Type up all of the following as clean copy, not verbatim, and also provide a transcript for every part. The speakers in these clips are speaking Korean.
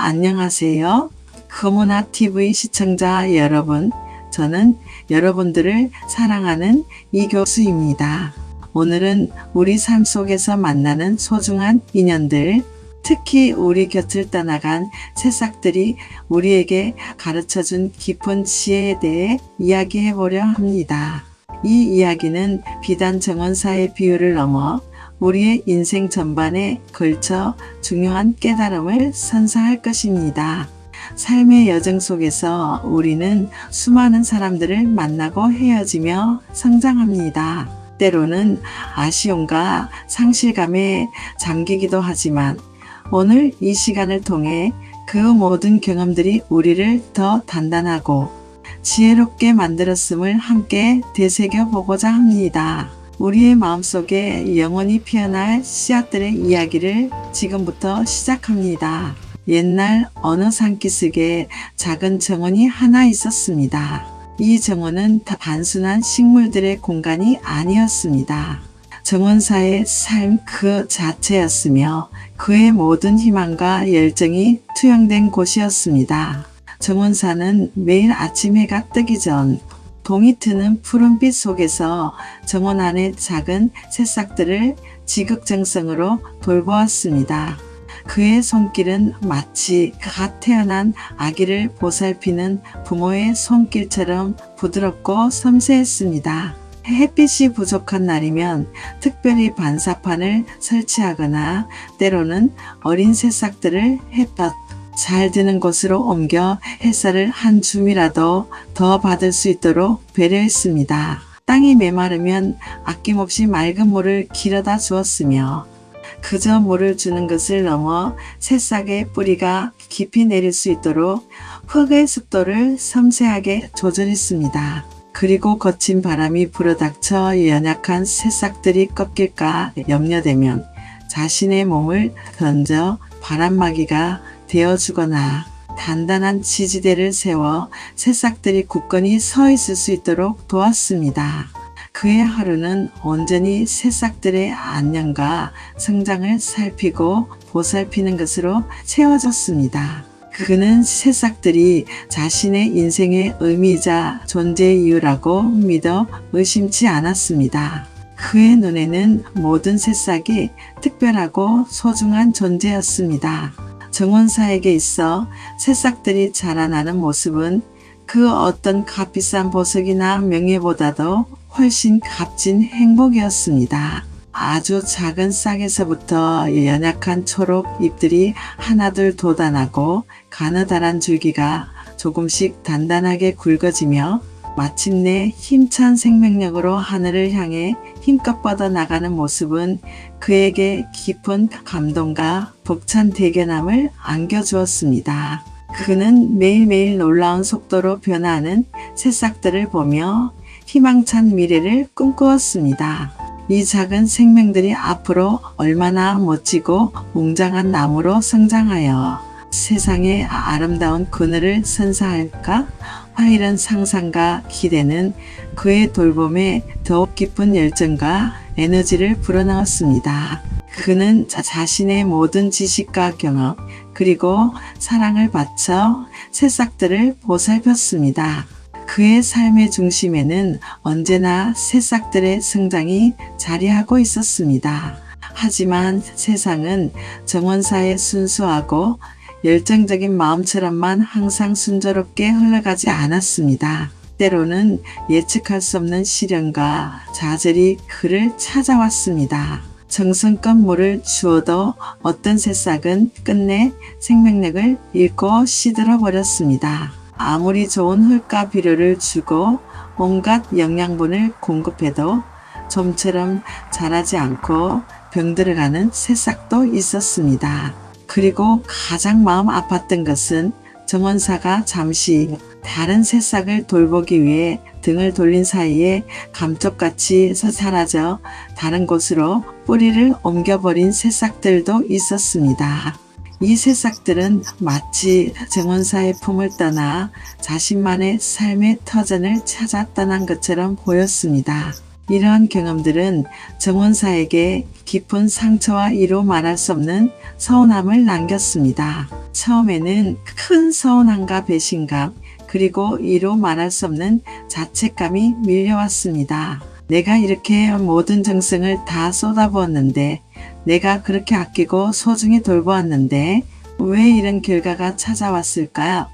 안녕하세요. 거문화TV 시청자 여러분, 저는 여러분들을 사랑하는 이교수입니다. 오늘은 우리 삶 속에서 만나는 소중한 인연들, 특히 우리 곁을 떠나간 새싹들이 우리에게 가르쳐준 깊은 지혜에 대해 이야기해 보려 합니다. 이 이야기는 비단 정원사의 비유를 넘어 우리의 인생 전반에 걸쳐 중요한 깨달음을 선사할 것입니다. 삶의 여정 속에서 우리는 수많은 사람들을 만나고 헤어지며 성장합니다. 때로는 아쉬움과 상실감에 잠기기도 하지만 오늘 이 시간을 통해 그 모든 경험들이 우리를 더 단단하고 지혜롭게 만들었음을 함께 되새겨 보고자 합니다. 우리의 마음속에 영원히 피어날 씨앗들의 이야기를 지금부터 시작합니다. 옛날 어느 산기슭에 작은 정원이 하나 있었습니다. 이 정원은 단순한 식물들의 공간이 아니었습니다. 정원사의 삶 그 자체였으며 그의 모든 희망과 열정이 투영된 곳이었습니다. 정원사는 매일 아침 해가 뜨기 전 동이 트는 푸른빛 속에서 정원 안의 작은 새싹들을 지극정성으로 돌보았습니다. 그의 손길은 마치 갓 태어난 아기를 보살피는 부모의 손길처럼 부드럽고 섬세했습니다. 햇빛이 부족한 날이면 특별히 반사판을 설치하거나 때로는 어린 새싹들을 햇볕 잘 드는 곳으로 옮겨 햇살을 한 줌이라도 더 받을 수 있도록 배려했습니다. 땅이 메마르면 아낌없이 맑은 물을 길어다 주었으며 그저 물을 주는 것을 넘어 새싹의 뿌리가 깊이 내릴 수 있도록 흙의 습도를 섬세하게 조절했습니다. 그리고 거친 바람이 불어닥쳐 연약한 새싹들이 꺾일까 염려되면 자신의 몸을 던져 바람막이가 되어주거나 단단한 지지대를 세워 새싹들이 굳건히 서 있을 수 있도록 도왔습니다. 그의 하루는 온전히 새싹들의 안녕과 성장을 살피고 보살피는 것으로 채워졌습니다. 그는 새싹들이 자신의 인생의 의미이자 존재의 이유라고 믿어 의심치 않았습니다. 그의 눈에는 모든 새싹이 특별하고 소중한 존재였습니다. 정원사에게 있어 새싹들이 자라나는 모습은 그 어떤 값비싼 보석이나 명예보다도 훨씬 값진 행복이었습니다. 아주 작은 싹에서부터 연약한 초록 잎들이 하나둘 돋아나고 가느다란 줄기가 조금씩 단단하게 굵어지며 마침내 힘찬 생명력으로 하늘을 향해 힘껏 뻗어나가는 모습은 그에게 깊은 감동과 벅찬 대견함을 안겨주었습니다. 그는 매일매일 놀라운 속도로 변화하는 새싹들을 보며 희망찬 미래를 꿈꾸었습니다. 이 작은 생명들이 앞으로 얼마나 멋지고 웅장한 나무로 성장하여 세상의 아름다운 그늘을 선사할까? 화이런 상상과 기대는 그의 돌봄에 더욱 깊은 열정과 에너지를 불어넣었습니다. 그는 자신의 모든 지식과 경험 그리고 사랑을 바쳐 새싹들을 보살폈습니다. 그의 삶의 중심에는 언제나 새싹들의 성장이 자리하고 있었습니다. 하지만 세상은 정원사의 순수하고 열정적인 마음처럼만 항상 순조롭게 흘러가지 않았습니다. 때로는 예측할 수 없는 시련과 좌절이 그를 찾아왔습니다. 정성껏 물을 주어도 어떤 새싹은 끝내 생명력을 잃고 시들어 버렸습니다. 아무리 좋은 흙과 비료를 주고 온갖 영양분을 공급해도 좀처럼 자라지 않고 병들어가는 새싹도 있었습니다. 그리고 가장 마음 아팠던 것은 정원사가 잠시 다른 새싹을 돌보기 위해 등을 돌린 사이에 감쪽같이 사라져 다른 곳으로 뿌리를 옮겨버린 새싹들도 있었습니다. 이 새싹들은 마치 정원사의 품을 떠나 자신만의 삶의 터전을 찾아 떠난 것처럼 보였습니다. 이러한 경험들은 정원사에게 깊은 상처와 이루 말할 수 없는 서운함을 남겼습니다. 처음에는 큰 서운함과 배신감, 그리고 이루 말할 수 없는 자책감이 밀려왔습니다. 내가 이렇게 모든 정성을 다 쏟아부었는데, 내가 그렇게 아끼고 소중히 돌보았는데 왜 이런 결과가 찾아왔을까요?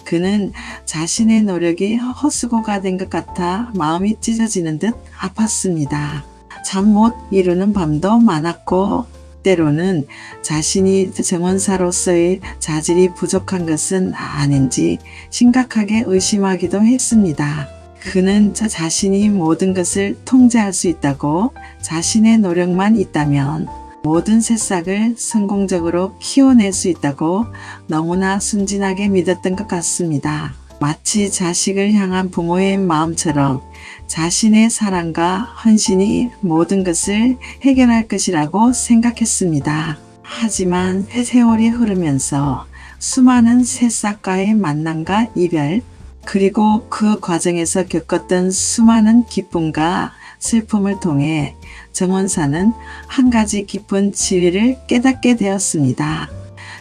그는 자신의 노력이 헛수고가 된 것 같아 마음이 찢어지는 듯 아팠습니다. 잠 못 이루는 밤도 많았고, 때로는 자신이 정원사로서의 자질이 부족한 것은 아닌지 심각하게 의심하기도 했습니다. 그는 자신이 모든 것을 통제할 수 있다고, 자신의 노력만 있다면 모든 새싹을 성공적으로 키워낼 수 있다고 너무나 순진하게 믿었던 것 같습니다. 마치 자식을 향한 부모의 마음처럼 자신의 사랑과 헌신이 모든 것을 해결할 것이라고 생각했습니다. 하지만 세월이 흐르면서 수많은 새싹과의 만남과 이별, 그리고 그 과정에서 겪었던 수많은 기쁨과 슬픔을 통해 정원사는 한 가지 깊은 진리를 깨닫게 되었습니다.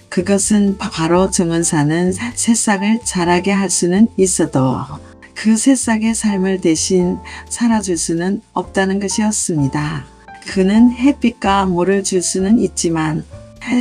그것은 바로 정원사는 새싹을 자라게 할 수는 있어도 그 새싹의 삶을 대신 살아줄 수는 없다는 것이었습니다. 그는 햇빛과 물을 줄 수는 있지만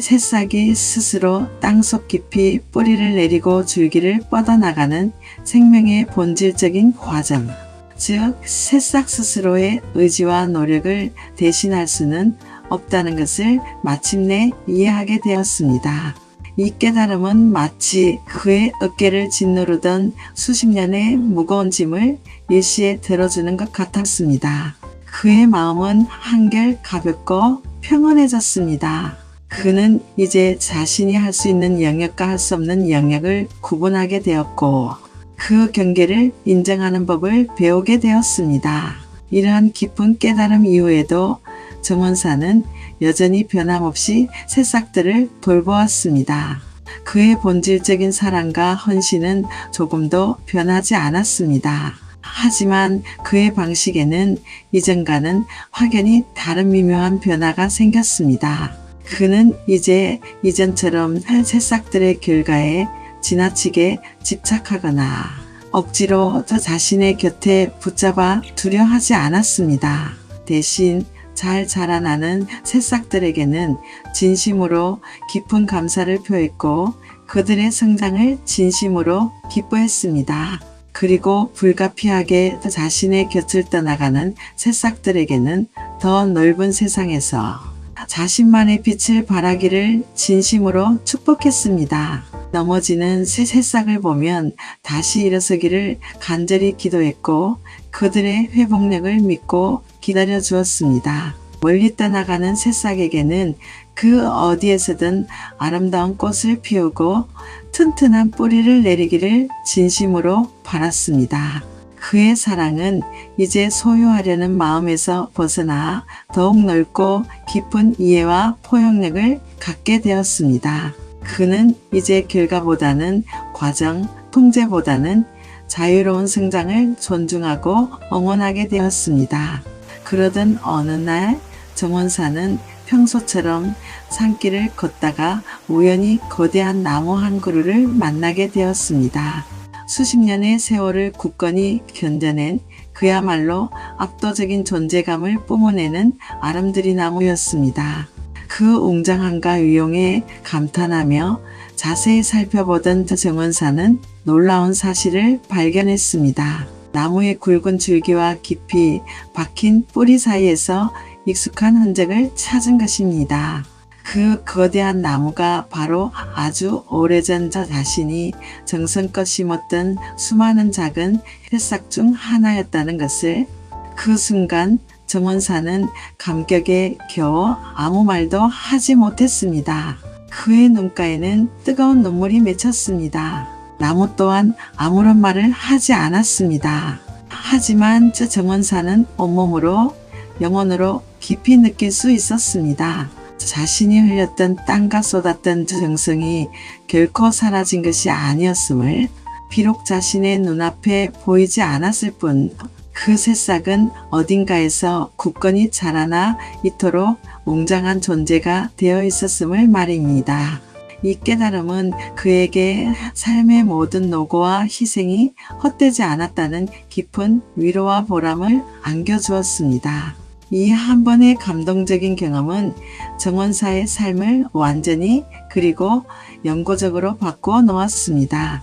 새싹이 스스로 땅속 깊이 뿌리를 내리고 줄기를 뻗어나가는 생명의 본질적인 과정, 즉 새싹 스스로의 의지와 노력을 대신할 수는 없다는 것을 마침내 이해하게 되었습니다. 이 깨달음은 마치 그의 어깨를 짓누르던 수십 년의 무거운 짐을 일시에 들어주는 것 같았습니다. 그의 마음은 한결 가볍고 평온해졌습니다. 그는 이제 자신이 할 수 있는 영역과 할 수 없는 영역을 구분하게 되었고, 그 경계를 인정하는 법을 배우게 되었습니다. 이러한 깊은 깨달음 이후에도 정원사는 여전히 변함없이 새싹들을 돌보았습니다. 그의 본질적인 사랑과 헌신은 조금도 변하지 않았습니다. 하지만 그의 방식에는 이전과는 확연히 다른 미묘한 변화가 생겼습니다. 그는 이제 이전처럼 새싹들의 결과에 지나치게 집착하거나 억지로 자신의 곁에 붙잡아 두려 하지 않았습니다. 대신 잘 자라나는 새싹들에게는 진심으로 깊은 감사를 표했고, 그들의 성장을 진심으로 기뻐했습니다. 그리고 불가피하게 자신의 곁을 떠나가는 새싹들에게는 더 넓은 세상에서 자신만의 빛을 발하기를 진심으로 축복했습니다. 넘어지는 새싹을 보면 다시 일어서기를 간절히 기도했고, 그들의 회복력을 믿고 기다려 주었습니다. 멀리 떠나가는 새싹에게는 그 어디에서든 아름다운 꽃을 피우고 튼튼한 뿌리를 내리기를 진심으로 바랐습니다. 그의 사랑은 이제 소유하려는 마음에서 벗어나 더욱 넓고 깊은 이해와 포용력을 갖게 되었습니다. 그는 이제 결과보다는 과정, 통제보다는 자유로운 성장을 존중하고 응원하게 되었습니다. 그러던 어느 날 정원사는 평소처럼 산길을 걷다가 우연히 거대한 나무 한 그루를 만나게 되었습니다. 수십 년의 세월을 굳건히 견뎌낸 그야말로 압도적인 존재감을 뿜어내는 아름드리 나무였습니다. 그 웅장함과 위용에 감탄하며 자세히 살펴보던 정원사는 놀라운 사실을 발견했습니다. 나무의 굵은 줄기와 깊이 박힌 뿌리 사이에서 익숙한 흔적을 찾은 것입니다. 그 거대한 나무가 바로 아주 오래전 자신이 정성껏 심었던 수많은 작은 새싹 중 하나였다는 것을 그 순간 정원사는 감격에 겨워 아무 말도 하지 못했습니다. 그의 눈가에는 뜨거운 눈물이 맺혔습니다. 나무 또한 아무런 말을 하지 않았습니다. 하지만 정원사는 온몸으로 영혼으로 깊이 느낄 수 있었습니다. 자신이 흘렸던 땀과 쏟았던 정성이 결코 사라진 것이 아니었음을, 비록 자신의 눈앞에 보이지 않았을 뿐 그 새싹은 어딘가에서 굳건히 자라나 이토록 웅장한 존재가 되어 있었음을 말입니다. 이 깨달음은 그에게 삶의 모든 노고와 희생이 헛되지 않았다는 깊은 위로와 보람을 안겨주었습니다. 이 한 번의 감동적인 경험은 정원사의 삶을 완전히 그리고 영구적으로 바꾸어 놓았습니다.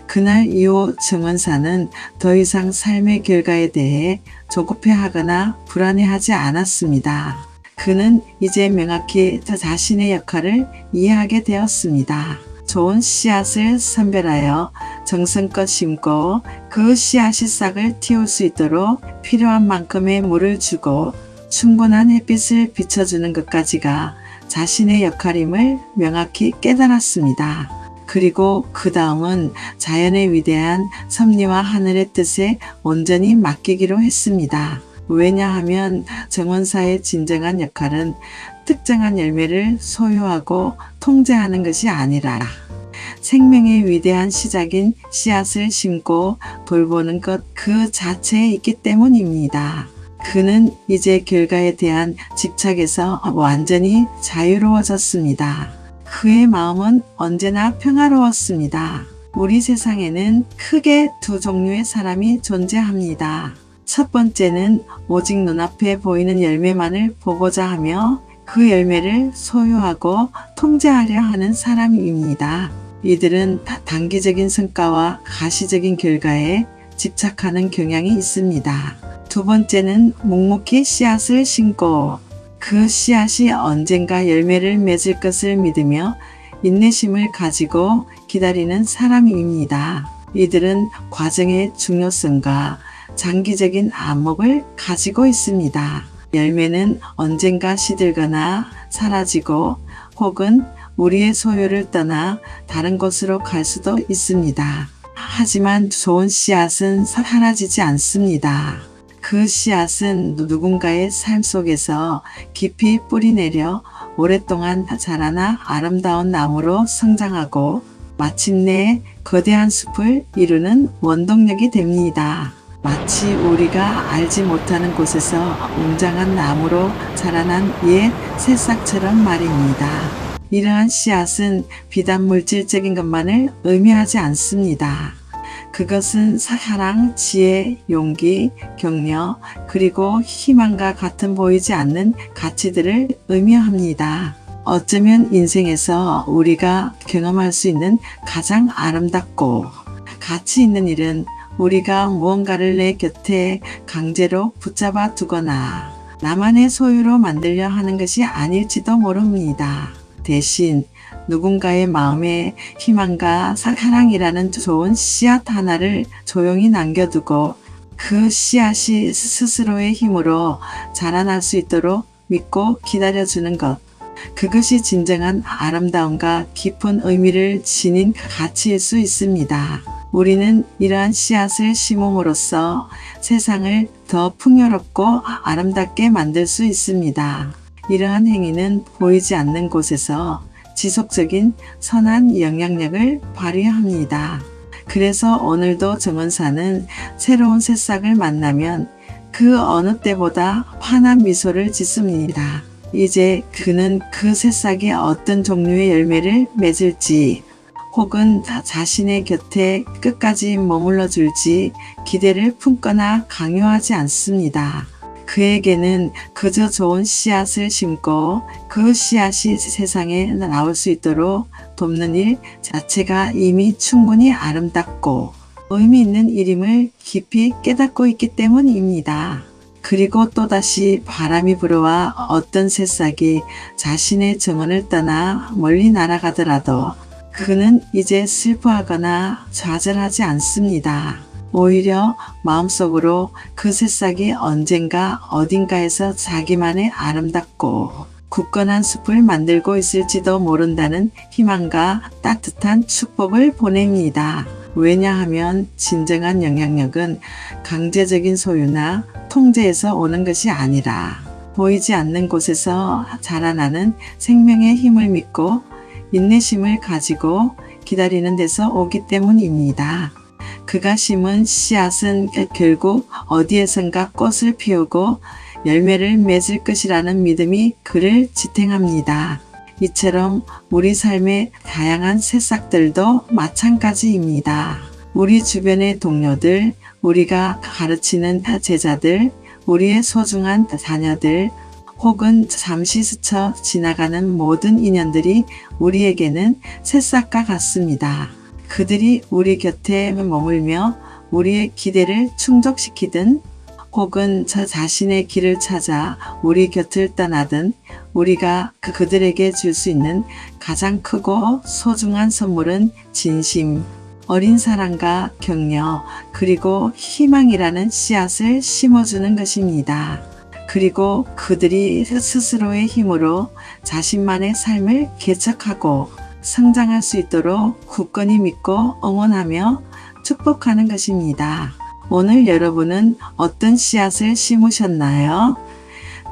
그날 이후 정원사는 더 이상 삶의 결과에 대해 조급해하거나 불안해하지 않았습니다. 그는 이제 명확히 자신의 역할을 이해하게 되었습니다. 좋은 씨앗을 선별하여 정성껏 심고 그 씨앗이 싹을 틔울 수 있도록 필요한 만큼의 물을 주고 충분한 햇빛을 비춰주는 것까지가 자신의 역할임을 명확히 깨달았습니다. 그리고 그 다음은 자연의 위대한 섭리와 하늘의 뜻에 온전히 맡기기로 했습니다. 왜냐하면 정원사의 진정한 역할은 특정한 열매를 소유하고 통제하는 것이 아니라 생명의 위대한 시작인 씨앗을 심고 돌보는 것 그 자체에 있기 때문입니다. 그는 이제 결과에 대한 집착에서 완전히 자유로워졌습니다. 그의 마음은 언제나 평화로웠습니다. 우리 세상에는 크게 두 종류의 사람이 존재합니다. 첫 번째는 오직 눈앞에 보이는 열매만을 보고자 하며 그 열매를 소유하고 통제하려 하는 사람입니다. 이들은 단기적인 성과와 가시적인 결과에 집착하는 경향이 있습니다. 두 번째는 묵묵히 씨앗을 심고 그 씨앗이 언젠가 열매를 맺을 것을 믿으며 인내심을 가지고 기다리는 사람입니다. 이들은 과정의 중요성과 장기적인 안목을 가지고 있습니다. 열매는 언젠가 시들거나 사라지고 혹은 우리의 소유를 떠나 다른 곳으로 갈 수도 있습니다. 하지만 좋은 씨앗은 사라지지 않습니다. 그 씨앗은 누군가의 삶 속에서 깊이 뿌리내려 오랫동안 자라나 아름다운 나무로 성장하고 마침내 거대한 숲을 이루는 원동력이 됩니다. 마치 우리가 알지 못하는 곳에서 웅장한 나무로 자라난 옛 새싹처럼 말입니다. 이러한 씨앗은 비단 물질적인 것만을 의미하지 않습니다. 그것은 사랑, 지혜, 용기, 격려, 그리고 희망과 같은 보이지 않는 가치들을 의미합니다. 어쩌면 인생에서 우리가 경험할 수 있는 가장 아름답고 가치 있는 일은 우리가 무언가를 내 곁에 강제로 붙잡아 두거나 나만의 소유로 만들려 하는 것이 아닐지도 모릅니다. 대신 누군가의 마음에 희망과 사랑이라는 좋은 씨앗 하나를 조용히 남겨두고 그 씨앗이 스스로의 힘으로 자라날 수 있도록 믿고 기다려주는 것. 그것이 진정한 아름다움과 깊은 의미를 지닌 가치일 수 있습니다. 우리는 이러한 씨앗을 심음으로써 세상을 더 풍요롭고 아름답게 만들 수 있습니다. 이러한 행위는 보이지 않는 곳에서 지속적인 선한 영향력을 발휘합니다. 그래서 오늘도 정원사는 새로운 새싹을 만나면 그 어느 때보다 환한 미소를 짓습니다. 이제 그는 그 새싹이 어떤 종류의 열매를 맺을지 혹은 자신의 곁에 끝까지 머물러 줄지 기대를 품거나 강요하지 않습니다. 그에게는 그저 좋은 씨앗을 심고 그 씨앗이 세상에 나올 수 있도록 돕는 일 자체가 이미 충분히 아름답고 의미 있는 일임을 깊이 깨닫고 있기 때문입니다. 그리고 또다시 바람이 불어와 어떤 새싹이 자신의 정원을 떠나 멀리 날아가더라도 그는 이제 슬퍼하거나 좌절하지 않습니다. 오히려 마음속으로 그 새싹이 언젠가 어딘가에서 자기만의 아름답고 굳건한 숲을 만들고 있을지도 모른다는 희망과 따뜻한 축복을 보냅니다. 왜냐하면 진정한 영향력은 강제적인 소유나 통제에서 오는 것이 아니라 보이지 않는 곳에서 자라나는 생명의 힘을 믿고 인내심을 가지고 기다리는 데서 오기 때문입니다. 그가 심은 씨앗은 결국 어디에선가 꽃을 피우고 열매를 맺을 것이라는 믿음이 그를 지탱합니다. 이처럼 우리 삶의 다양한 새싹들도 마찬가지입니다. 우리 주변의 동료들, 우리가 가르치는 제자들, 우리의 소중한 자녀들, 혹은 잠시 스쳐 지나가는 모든 인연들이 우리에게는 새싹과 같습니다. 그들이 우리 곁에 머물며 우리의 기대를 충족시키든 혹은 저 자신의 길을 찾아 우리 곁을 떠나든 우리가 그들에게 줄 수 있는 가장 크고 소중한 선물은 진심, 어린 사랑과 격려, 그리고 희망이라는 씨앗을 심어주는 것입니다. 그리고 그들이 스스로의 힘으로 자신만의 삶을 개척하고 성장할 수 있도록 굳건히 믿고 응원하며 축복하는 것입니다. 오늘 여러분은 어떤 씨앗을 심으셨나요?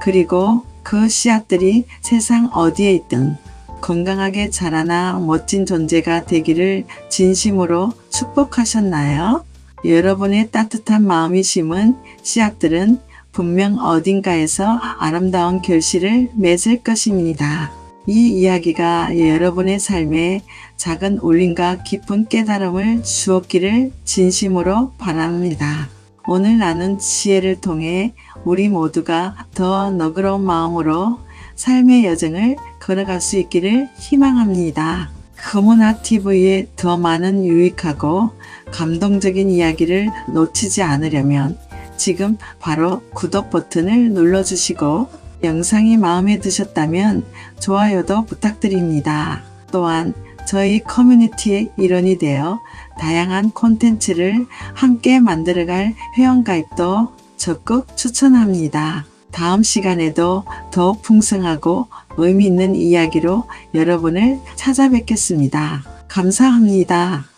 그리고 그 씨앗들이 세상 어디에 있든 건강하게 자라나 멋진 존재가 되기를 진심으로 축복하셨나요? 여러분의 따뜻한 마음이 심은 씨앗들은 분명 어딘가에서 아름다운 결실을 맺을 것입니다. 이 이야기가 여러분의 삶에 작은 울림과 깊은 깨달음을 주었기를 진심으로 바랍니다. 오늘 나눈 지혜를 통해 우리 모두가 더 너그러운 마음으로 삶의 여정을 걸어갈 수 있기를 희망합니다. 금은아TV의 더 많은 유익하고 감동적인 이야기를 놓치지 않으려면 지금 바로 구독 버튼을 눌러주시고 영상이 마음에 드셨다면 좋아요도 부탁드립니다. 또한 저희 커뮤니티의 일원이 되어 다양한 콘텐츠를 함께 만들어갈 회원가입도 적극 추천합니다. 다음 시간에도 더욱 풍성하고 의미 있는 이야기로 여러분을 찾아뵙겠습니다. 감사합니다.